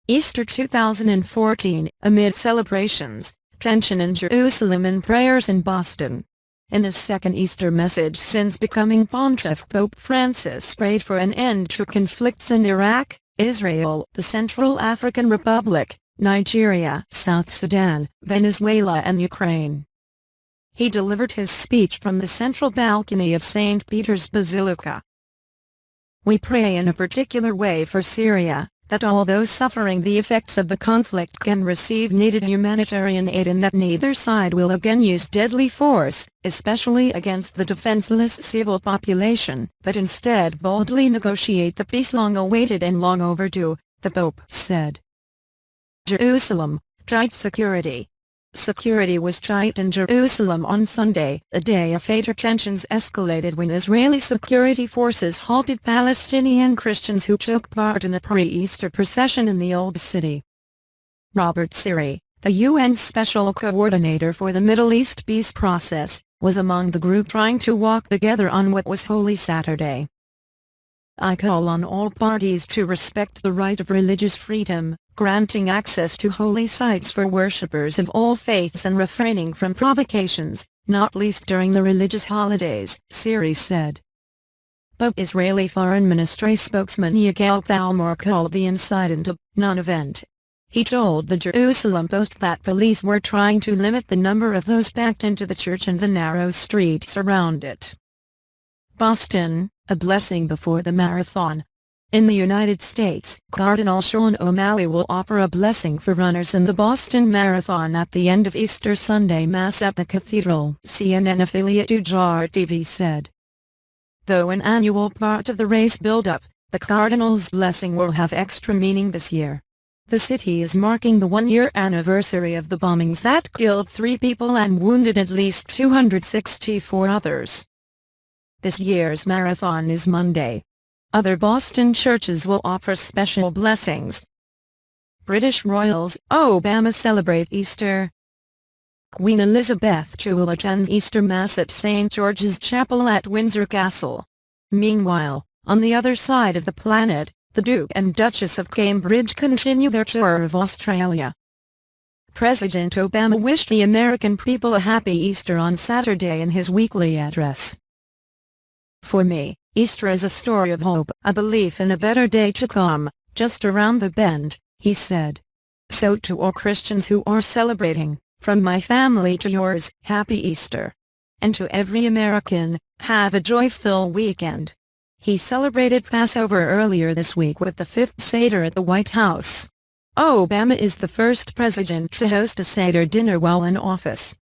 Easter 2014, amid celebrations, tension in Jerusalem and prayers in Boston. In his second Easter message since becoming pontiff, Pope Francis prayed for an end to conflicts in Iraq, Israel, the Central African Republic, Nigeria, South Sudan, Venezuela and Ukraine. He delivered his speech from the central balcony of St. Peter's Basilica. "We pray in a particular way for Syria, that all those suffering the effects of the conflict can receive needed humanitarian aid and that neither side will again use deadly force, especially against the defenseless civil population, but instead boldly negotiate the peace long awaited and long overdue," the Pope said. Jerusalem, tight security. Security was tight in Jerusalem on Sunday, a day after tensions escalated when Israeli security forces halted Palestinian Christians who took part in a pre-Easter procession in the Old City. Robert Siri, the UN Special Coordinator for the Middle East peace process, was among the group trying to walk together on what was Holy Saturday. "I call on all parties to respect the right of religious freedom, granting access to holy sites for worshippers of all faiths and refraining from provocations, not least during the religious holidays," Siri said. But Israeli Foreign Ministry spokesman Yigal Palmor called the incident a non-event. He told the Jerusalem Post that police were trying to limit the number of those packed into the church and the narrow streets around it. Boston, a blessing before the marathon. In the United States, Cardinal Sean O'Malley will offer a blessing for runners in the Boston Marathon at the end of Easter Sunday Mass at the Cathedral, CNN affiliate Ujar TV said. Though an annual part of the race build-up, the Cardinal's blessing will have extra meaning this year. The city is marking the one-year anniversary of the bombings that killed 3 people and wounded at least 264 others. This year's marathon is Monday. Other Boston churches will offer special blessings. British royals, Obama celebrate Easter. Queen Elizabeth II will attend Easter Mass at St. George's Chapel at Windsor Castle. Meanwhile, on the other side of the planet, the Duke and Duchess of Cambridge continue their tour of Australia. President Obama wished the American people a happy Easter on Saturday in his weekly address. "For me, Easter is a story of hope, a belief in a better day to come, just around the bend," he said. "So to all Christians who are celebrating, from my family to yours, Happy Easter. And to every American, have a joy-filled weekend." He celebrated Passover earlier this week with the 5th Seder at the White House. Obama is the first president to host a Seder dinner while in office.